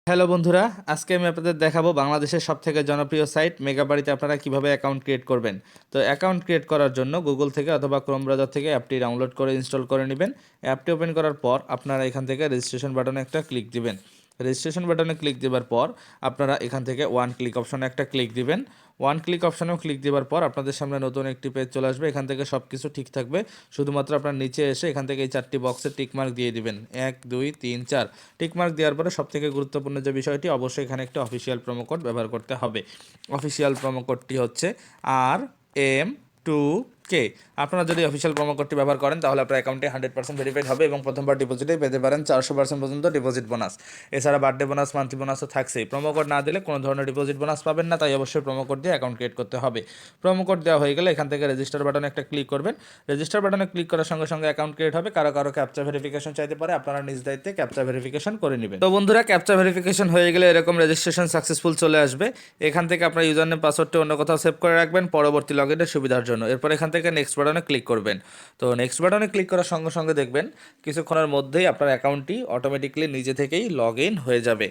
Hello বন্ধুরা, আজকে আমি আপনাদের দেখাবো বাংলাদেশের সবথেকে জনপ্রিয় সাইট মেগাবাড়িতে আপনারা কিভাবে অ্যাকাউন্ট ক্রিয়েট করবেন। তো অ্যাকাউন্ট ক্রিয়েট করার জন্য গুগল থেকে অথবা ক্রোম ব্রাউজার থেকে অ্যাপটি ডাউনলোড করে ইনস্টল করে নেবেন। অ্যাপটি ওপেন করার পর আপনারা এখান থেকে রেজিস্ট্রেশন বাটনে একটা ক্লিক দিবেন। রেজিস্ট্রেশন বাটনে ক্লিক দেওয়ার পর আপনারা এখান থেকে ওয়ান ক্লিক অপশনে একটা ক্লিক দিবেন। ওয়ান ক্লিক অপশনেও ক্লিক দেওয়ার পর আপনাদের সামনে নতুন একটি পেজ চলে আসবে। এখান থেকে সব কিছু ঠিক থাকবে, শুধুমাত্র আপনার নিচে এসে এখান থেকে এই চারটি বক্সে টিকমার্ক দিয়ে দিবেন, 1 2 3 4। টিকমার্ক দেওয়ার পরে সবথেকে গুরুত্বপূর্ণ যে বিষয়টি, অবশ্যই এখানে একটা অফিসিয়াল প্রোমো কোড ব্যবহার করতে হবে। অফিসিয়াল প্রোমো কোডটি হচ্ছে RM2K। আপনারা যদি অফিসিয়াল প্রোমো কোডটি ব্যবহার করেন তাহলে আপনার অ্যাকাউন্টে 100% ভেরিফাইড হবে এবং প্রথমবার ডিপোজিটে পেতে পারেন 400% পর্যন্ত ডিপোজিট বোনাস। এছাড়া বার্থডে বোনাস, মান্থলি বোনাসও থাকছেই। প্রোমো কোড না দিলে কোনো ধরনের ডিপোজিট বোনাস পাবেন না, তাই অবশ্যই প্রোমো কোড দিয়ে অ্যাকাউন্ট ক্রিয়েট করতে হবে। প্রোমো কোড দেওয়া হয়ে গেলে এখান থেকে রেজিস্টার বাটনে একটা ক্লিক করবেন। রেজিস্টার বাটনে ক্লিক করার সঙ্গে সঙ্গে অ্যাকাউন্ট ক্রিয়েট হবে। কারো কারো ক্যাপচা ভেরিফিকেশন চাইতে পারে, আপনারা নিজ দায়িত্বে ক্যাপচা ভেরিফিকেশন করে নেবেন। তো বন্ধুরা, ক্যাপচা ভেরিফিকেশন হয়ে গেলে এরকম রেজিস্ট্রেশন সাকসেসফুল চলে আসবে। এখান থেকে আপনার ইউজার নেম পাসওয়ার্ডটি অন্য কোথাও সেভ করে রাখবেন পরবর্তী লগইনের সুবিধার জন্য। এরপর এখান থেকে নেক্সট বাটনে ক্লিক করবেন। তো নেক্সট বাটনে ক্লিক করার সঙ্গে সঙ্গে দেখবেন কিছুক্ষণের মধ্যেই আপনার অ্যাকাউন্টটি অটোমেটিকলি নিজে থেকেই লগ ইন হয়ে যাবে।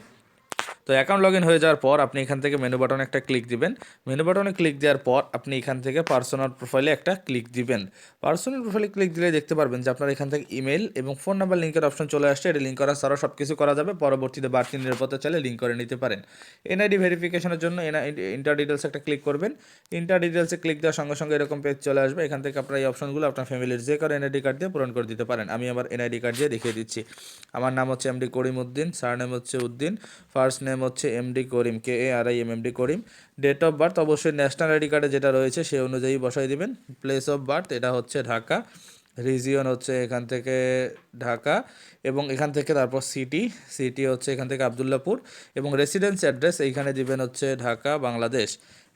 তো অ্যাকাউন্ট লগ ইন হয়ে যাওয়ার পর আপনি এখান থেকে মেনু বাটনে একটা ক্লিক দিবেন। মেনু বাটনে ক্লিক দেওয়ার পর আপনি এখান থেকে পার্সোনাল প্রোফাইলে একটা ক্লিক দিবেন। পার্সোনাল প্রোফাইলে ক্লিক দিলে দেখতে পারবেন যে আপনার এখান থেকে ইমেল এবং ফোন নাম্বার লিঙ্কের অপশন চলে আসছে। এটা লিঙ্ক করা ছাড়াও সব কিছু করা যাবে। পরবর্তীতে বাড়তি নিরাপত্তা চাইলে লিঙ্ক করে নিতে পারেন। এনআইডি ভেরিফিকেশনের জন্য ইন্টার ডিটেলস একটা ক্লিক করবেন। ইন্টার ডিটেলসে ক্লিক দেওয়ার সঙ্গে সঙ্গে এরকম পেজ চলে আসবে। এখান থেকে আপনার এই অপশনগুলো আপনার ফ্যামিলির যে কারো এনআইডি কার্ড দিয়ে পূরণ করে দিতে পারেন। আমি আমার এনআইডি কার্ড দিয়ে দেখিয়ে দিচ্ছি। আমার নাম হচ্ছে এমডি করিম উদ্দিন, সারনেম হচ্ছে উদ্দিন, ফার্স্ট নেম হচ্ছে MD Karim, KARIM, MD Karim. Date of birth অবশ্যই ন্যাশনাল আইডি কার্ডে যেটা রয়েছে সেই অনুযায়ী বসাই দিবেন। প্লেস অফ বার্থ এটা হচ্ছে ঢাকা, রিজিয়ন হচ্ছে এখান থেকে ঢাকা, এবং এখান থেকে তারপর সিটি হচ্ছে এখান থেকে আবদুল্লাপুর, এবং রেসিডেন্স অ্যাড্রেস এইখানে দিবেন হচ্ছে ঢাকা, বাংলাদেশ।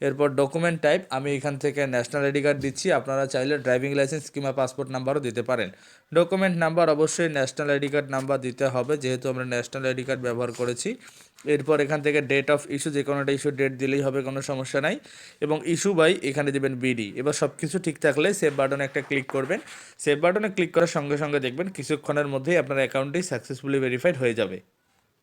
এরপর ডকুমেন্ট টাইপ আমি এখান থেকে ন্যাশনাল আইডি কার্ড দিচ্ছি, আপনারা চাইলে ড্রাইভিং লাইসেন্স কিংবা পাসপোর্ট নাম্বারও দিতে পারেন। ডকুমেন্ট নাম্বার অবশ্যই ন্যাশনাল আইডি কার্ড নাম্বার দিতে হবে, যেহেতু আমরা ন্যাশনাল আইডি কার্ড ব্যবহার করেছি। এরপর এখান থেকে ডেট অফ ইস্যু, যে কোনো একটা ইস্যু ডেট দিলেই হবে, কোনো সমস্যা নাই। এবং ইস্যু বাই এখানে দিবেন BD। এবার সব কিছু ঠিক থাকলে সেভ বাটনে একটা ক্লিক করবেন। সেভ বাটনে ক্লিক করার সঙ্গে সঙ্গে দেখবেন কিছুক্ষণের মধ্যেই আপনার অ্যাকাউন্টটি সাকসেসফুলি ভেরিফাইড হয়ে যাবে।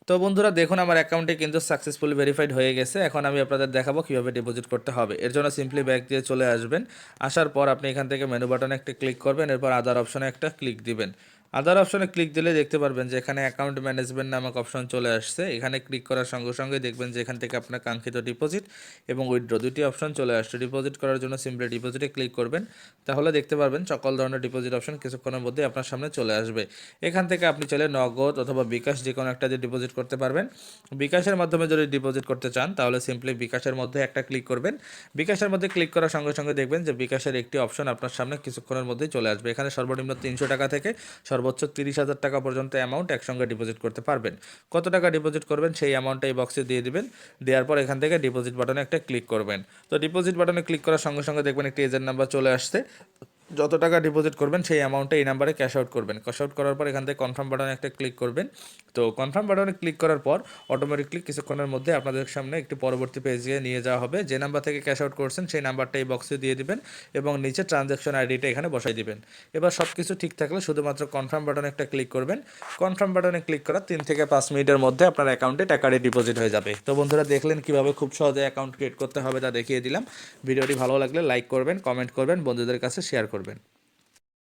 তো বন্ধুরা দেখুন, আমার অ্যাকাউন্টে কিন্তু সাকসেসফুলি ভেরিফাইড হয়ে গেছে। এখন আমি আপনাদের দেখাবো কীভাবে ডিপোজিট করতে হবে। এর জন্য সিম্পলি ব্যাক দিয়ে চলে আসবেন। আসার পর আপনি এখান থেকে মেনু বাটনে একটা ক্লিক করবেন। এরপর আদার অপশনে একটা ক্লিক দিবেন। আদার অপশনে ক্লিক দিলে দেখতে পারবেন যে এখানে অ্যাকাউন্ট ম্যানেজমেন্ট নামক অপশন চলে আসছে। এখানে ক্লিক করার সঙ্গে সঙ্গে দেখবেন যে এখান থেকে আপনার কাঙ্ক্ষিত ডিপোজিট এবং উইথড্র দুটি অপশন চলে আসছে। ডিপোজিট করার জন্য সিম্পলি ডিপোজিটে ক্লিক করবেন। তাহলে দেখতে পারবেন সকল ধরনের ডিপোজিট অপশন কিছুক্ষণের মধ্যে আপনার সামনে চলে আসবে। এখান থেকে আপনি চাইলে নগদ অথবা বিকাশ যে কোনো একটা দিয়ে ডিপোজিট করতে পারবেন। বিকাশের মাধ্যমে যদি ডিপোজিট করতে চান তাহলে সিম্পলি বিকাশের মধ্যে একটা ক্লিক করবেন। বিকাশের মধ্যে ক্লিক করার সঙ্গে সঙ্গে দেখবেন যে বিকাশের একটি অপশন আপনার সামনে কিছুক্ষণের মধ্যেই চলে আসবে। এখানে সর্বনিম্ন 300 টাকা থেকে সর্বোচ্চ 30,000 টাকা পর্যন্ত অ্যামাউন্ট একসঙ্গে ডিপোজিট করতে পারবেন। কত টাকা ডিপোজিট করবেন সেই অ্যামাউন্টটা এই বক্সে দিয়ে দিবেন। দেওয়ার পর এখান থেকে ডিপোজিট বাটনে একটা ক্লিক করবেন। তো ডিপোজিট বাটনে ক্লিক করার সঙ্গে সঙ্গে দেখবেন একটি এজেন্ট নাম্বার চলে আসছে। যত টাকা ডিপোজিট করবেন সেই অ্যামাউন্টটা এই নাম্বারে ক্যাশ আউট করবেন। ক্যাশ আউট করার পর এখান থেকে কনফার্ম বাটনে একটা ক্লিক করবেন। তো কনফার্ম বাটনে ক্লিক করার পর অটোমেটিকলি কিছুক্ষণের মধ্যে আপনাদের সামনে একটি পরবর্তী পেজে নিয়ে যাওয়া হবে। যে নাম্বার থেকে ক্যাশ আউট করছেন সেই নাম্বারটা এই বক্সে দিয়ে দিবেন এবং নিচে ট্রানজ্যাকশন আইডিটা এখানে বসাই দিবেন। এবার সব কিছু ঠিক থাকলে শুধুমাত্র কনফার্ম বাটনে একটা ক্লিক করবেন। কনফার্ম বাটনে ক্লিক করার 3 থেকে 5 মিনিটের মধ্যে আপনার অ্যাকাউন্টে টাকাটি ডিপোজিট হয়ে যাবে। তো বন্ধুরা দেখলেন কীভাবে খুব সহজে অ্যাকাউন্ট ক্রিয়েট করতে হবে, তা দেখিয়ে দিলাম। ভিডিওটি ভালো লাগলে লাইক করবেন, কমেন্ট করবেন, বন্ধুদের কাছে শেয়ার করবেন।